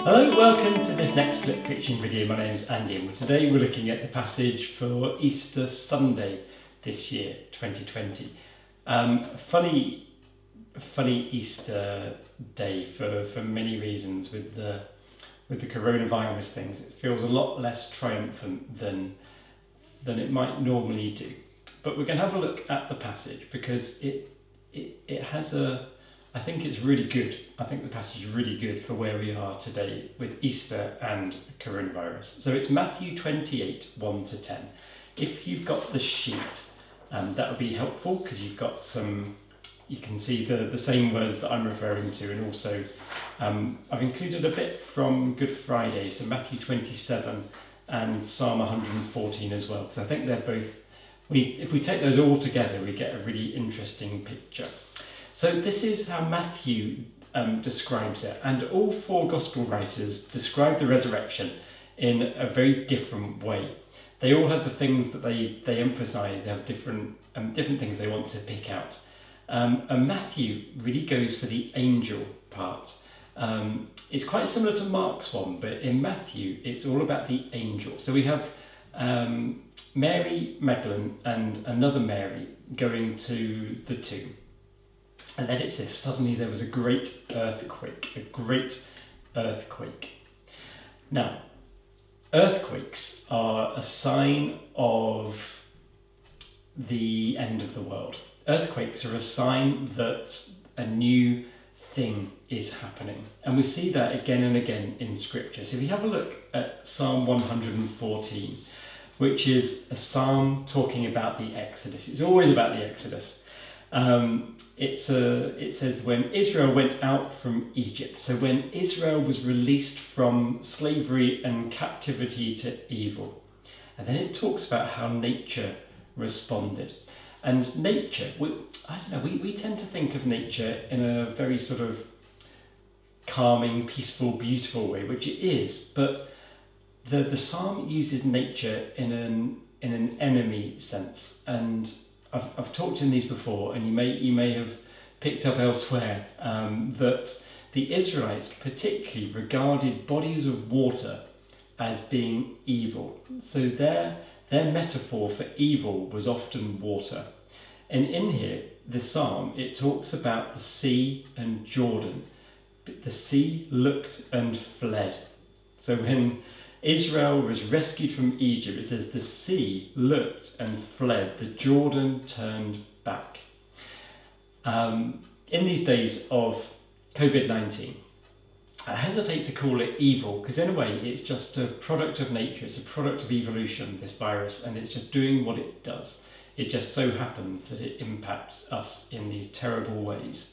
Hello, welcome to this next Flip Fiction video. My name's Andy and today we're looking at the passage for Easter Sunday this year, 2020. Funny Easter day for many reasons with the coronavirus things. It feels a lot less triumphant than it might normally do. But we're going to have a look at the passage because it has I think it's really good. I think the passage is really good for where we are today with Easter and coronavirus. So it's Matthew 28, 1 to 10. If you've got the sheet, that would be helpful because you've got you can see the same words that I'm referring to, and also I've included a bit from Good Friday, so Matthew 27 and Psalm 114 as well, because I think they're both, if we take those all together, we get a really interesting picture. So this is how Matthew describes it, and all four gospel writers describe the resurrection in a very different way. They all have the things that they emphasise. They have different things they want to pick out. And Matthew really goes for the angel part. It's quite similar to Mark's one, but in Matthew it's all about the angel. So we have Mary Magdalene and another Mary going to the tomb. And then it says, suddenly there was a great earthquake, Now, earthquakes are a sign of the end of the world. Earthquakes are a sign that a new thing is happening. And we see that again and again in Scripture. So if you have a look at Psalm 114, which is a psalm talking about the Exodus. It's always about the Exodus. It says when Israel went out from Egypt, so when Israel was released from slavery and captivity to evil. And then it talks about how nature responded. And nature, we tend to think of nature in a very sort of calming, peaceful, beautiful way, which it is, but the psalm uses nature in an enemy sense. And I've talked in these before, and you may have picked up elsewhere that the Israelites particularly regarded bodies of water as being evil. So their metaphor for evil was often water. And in here, the psalm, it talks about the sea and Jordan. But the sea looked and fled. So when Israel was rescued from Egypt, it says the sea looked and fled, the Jordan turned back. In these days of COVID-19, I hesitate to call it evil, because in a way it's just a product of nature, it's a product of evolution, this virus, and it's just doing what it does. It just so happens that it impacts us in these terrible ways.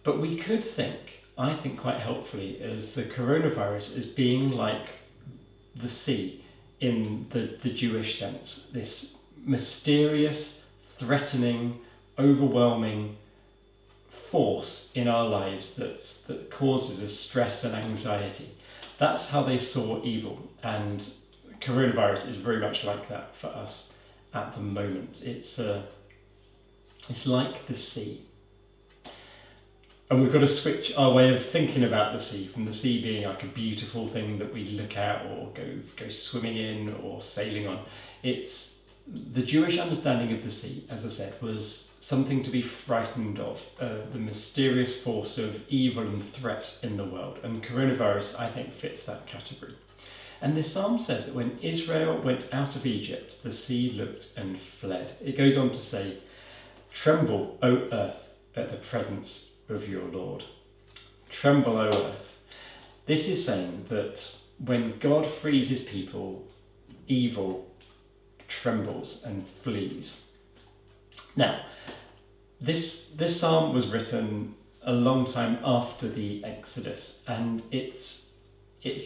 But we could think, I think quite helpfully, as the coronavirus as being like the sea in the Jewish sense, this mysterious, threatening, overwhelming force in our lives that causes us stress and anxiety. That's how they saw evil, and coronavirus is very much like that for us at the moment. It's like the sea. And we've got to switch our way of thinking about the sea, from the sea being like a beautiful thing that we look at or go swimming in or sailing on. It's the Jewish understanding of the sea, as I said, was something to be frightened of, the mysterious force of evil and threat in the world. And coronavirus, I think, fits that category. And this psalm says that when Israel went out of Egypt, the sea looked and fled. It goes on to say, "Tremble, O earth, at the presence of your Lord." Tremble, O earth. This is saying that when God frees his people, evil trembles and flees. Now, this psalm was written a long time after the Exodus, and it's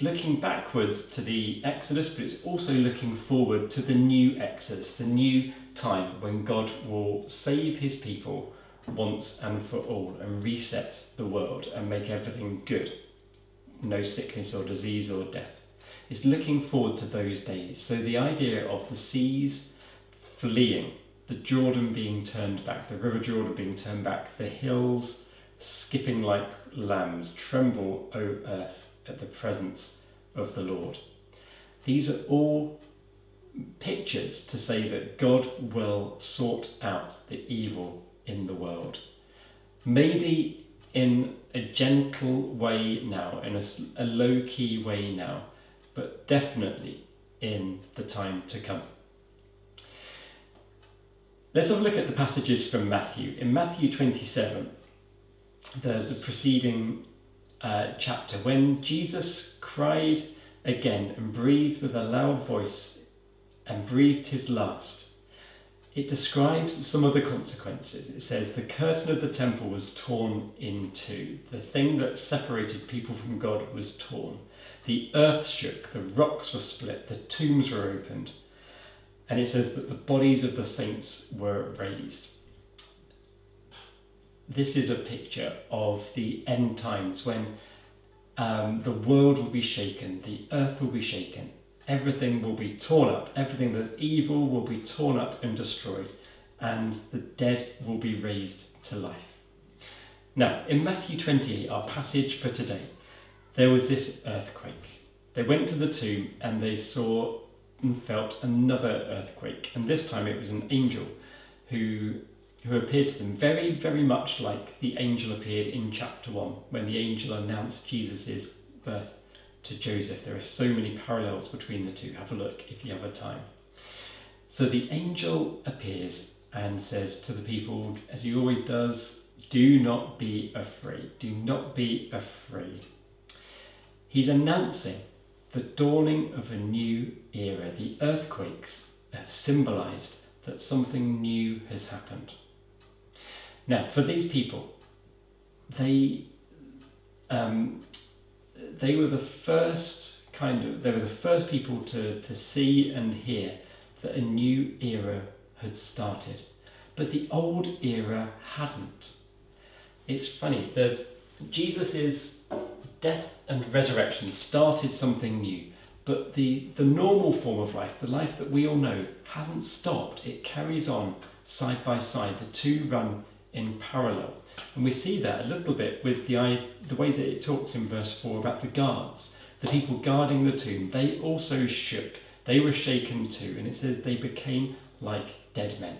looking backwards to the Exodus, but it's also looking forward to the new Exodus, the new time when God will save his people once and for all and reset the world and make everything good. No sickness or disease or death. It's looking forward to those days. So the idea of the seas fleeing, the Jordan being turned back, the River Jordan being turned back, the hills skipping like lambs, tremble, O earth, at the presence of the Lord. These are all pictures to say that God will sort out the evil in the world. Maybe in a gentle way now, in a low-key way now, but definitely in the time to come. Let's have a look at the passages from Matthew. In Matthew 27, the preceding chapter, when Jesus cried again and breathed with a loud voice and breathed his last, it describes some of the consequences. It says the curtain of the temple was torn in two. The thing that separated people from God was torn. The earth shook, the rocks were split, the tombs were opened. And it says that the bodies of the saints were raised. This is a picture of the end times when the world will be shaken, the earth will be shaken, everything will be torn up, everything that's evil will be torn up and destroyed, and the dead will be raised to life. Now, in Matthew 28, our passage for today, there was this earthquake. They went to the tomb and they saw and felt another earthquake, and this time it was an angel who appeared to them very, very much like the angel appeared in chapter 1 when the angel announced Jesus' birth to Joseph. There are so many parallels between the two. Have a look if you have a time. So the angel appears and says to the people, as he always does, do not be afraid. Do not be afraid. He's announcing the dawning of a new era. The earthquakes have symbolised that something new has happened. Now, for these people, they were the first people to see and hear that a new era had started, but the old era hadn't. It's funny that Jesus' death and resurrection started something new, but the normal form of life, the life that we all know, hasn't stopped. It carries on side by side. The two run in parallel. And we see that a little bit with the way that it talks in verse 4 about the guards. The people guarding the tomb, they also shook. They were shaken too. And it says they became like dead men.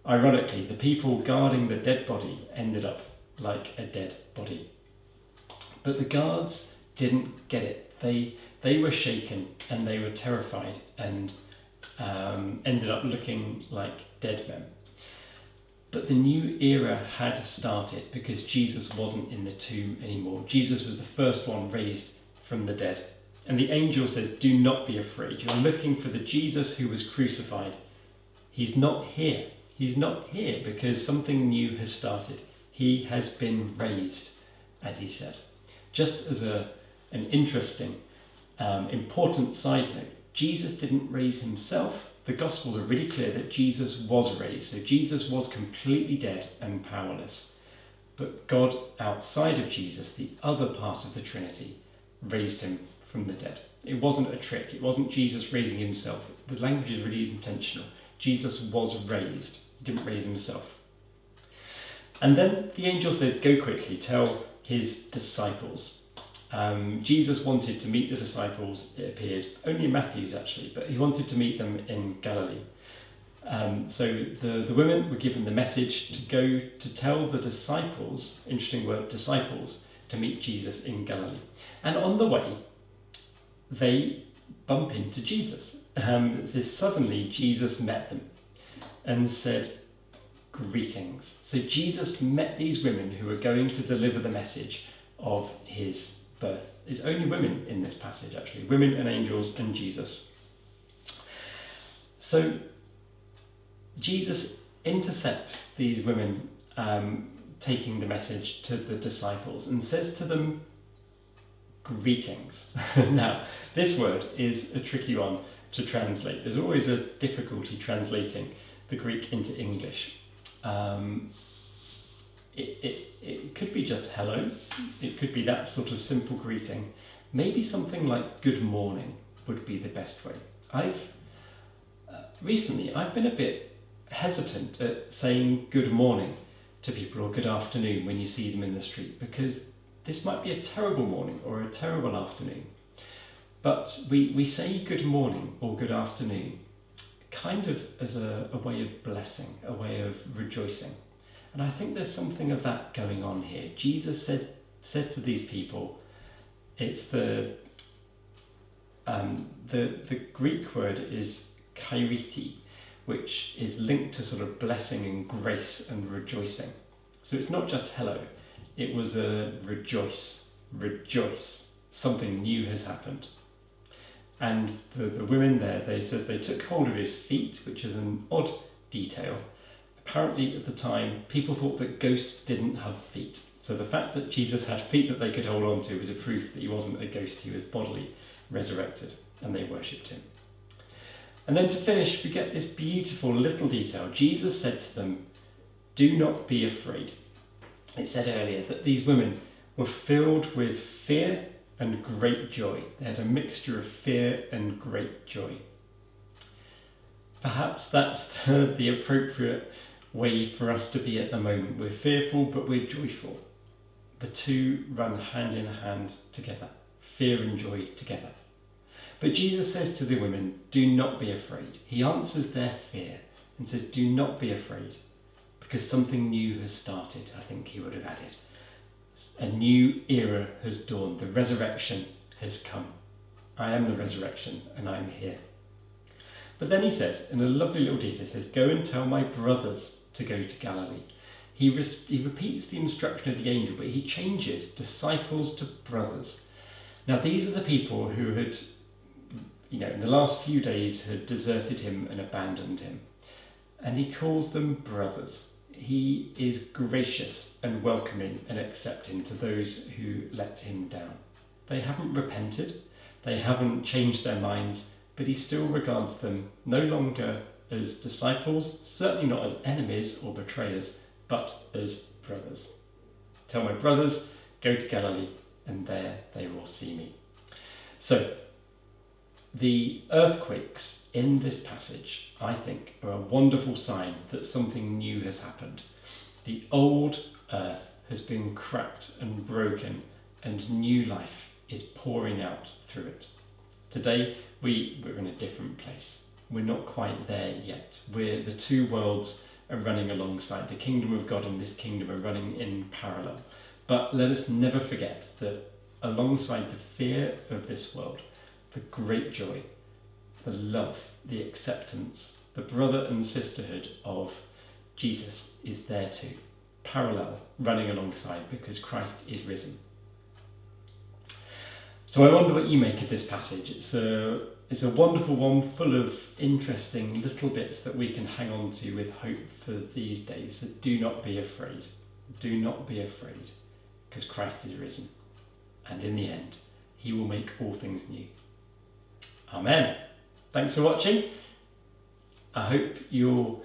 Ironically, the people guarding the dead body ended up like a dead body. But the guards didn't get it. They were shaken and they were terrified and ended up looking like dead men. But the new era had started because Jesus wasn't in the tomb anymore. Jesus was the first one raised from the dead. And the angel says, do not be afraid. You're looking for the Jesus who was crucified. He's not here. He's not here because something new has started. He has been raised, as he said. Just as an interesting, important side note, Jesus didn't raise himself. The Gospels are really clear that Jesus was raised. So Jesus was completely dead and powerless. But God, outside of Jesus, the other part of the Trinity, raised him from the dead. It wasn't a trick. It wasn't Jesus raising himself. The language is really intentional. Jesus was raised. He didn't raise himself. And then the angel says, go quickly, tell his disciples. Jesus wanted to meet the disciples, it appears, only in Matthew's actually, but he wanted to meet them in Galilee. So the women were given the message to go to tell the disciples, interesting word, disciples, to meet Jesus in Galilee. And on the way, they bump into Jesus. It says, suddenly Jesus met them and said, greetings. So Jesus met these women who were going to deliver the message of his birth. There's only women in this passage, actually. Women and angels and Jesus. So Jesus intercepts these women taking the message to the disciples and says to them, greetings. Now, this word is a tricky one to translate. There's always a difficulty translating the Greek into English. It could be just hello. It could be that sort of simple greeting. Maybe something like good morning would be the best way. Recently I've been a bit hesitant at saying good morning to people or good afternoon when you see them in the street, because this might be a terrible morning or a terrible afternoon. But we say good morning or good afternoon kind of as a way of blessing, a way of rejoicing. And I think there's something of that going on here. Jesus said to these people, it's the Greek word is kairiti, which is linked to sort of blessing and grace and rejoicing. So it's not just hello, it was a rejoice, something new has happened. And the women there, they says they took hold of his feet, which is an odd detail. Apparently at the time, people thought that ghosts didn't have feet. So the fact that Jesus had feet that they could hold on to was a proof that he wasn't a ghost, he was bodily resurrected, and they worshipped him. And then to finish, we get this beautiful little detail. Jesus said to them, "Do not be afraid." It said earlier that these women were filled with fear and great joy. They had a mixture of fear and great joy. Perhaps that's the appropriate way for us to be at the moment. We're fearful, but we're joyful. The two run hand in hand together, fear and joy together. But Jesus says to the women, do not be afraid. He answers their fear and says, do not be afraid, because something new has started, I think he would have added. A new era has dawned. The resurrection has come. I am the resurrection and I'm here. But then he says, in a lovely little detail, he says, go and tell my brothers to go to Galilee. He repeats the instruction of the angel, but he changes disciples to brothers. Now these are the people who had, in the last few days had deserted him and abandoned him. And he calls them brothers. He is gracious and welcoming and accepting to those who let him down. They haven't repented, they haven't changed their minds, but he still regards them no longer as disciples, certainly not as enemies or betrayers, but as brothers. Tell my brothers, go to Galilee, and there they will see me. So, the earthquakes in this passage, I think, are a wonderful sign that something new has happened. The old earth has been cracked and broken, and new life is pouring out through it. Today, we're in a different place. We're not quite there yet. The two worlds are running alongside. The kingdom of God and this kingdom are running in parallel. But let us never forget that alongside the fear of this world, the great joy, the love, the acceptance, the brother and sisterhood of Jesus is there too, parallel, running alongside, because Christ is risen. So I wonder what you make of this passage. It's a wonderful one, full of interesting little bits that we can hang on to with hope for these days. So do not be afraid. Do not be afraid, because Christ is risen. And in the end, he will make all things new. Amen. Thanks for watching. I hope you'll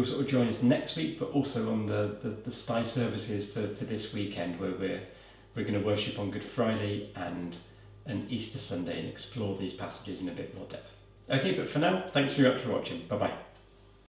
sort of join us next week, but also on the STI services for this weekend, where we're going to worship on Good Friday and Easter Sunday and explore these passages in a bit more depth. Okay, but for now, thanks very much for watching. Bye bye.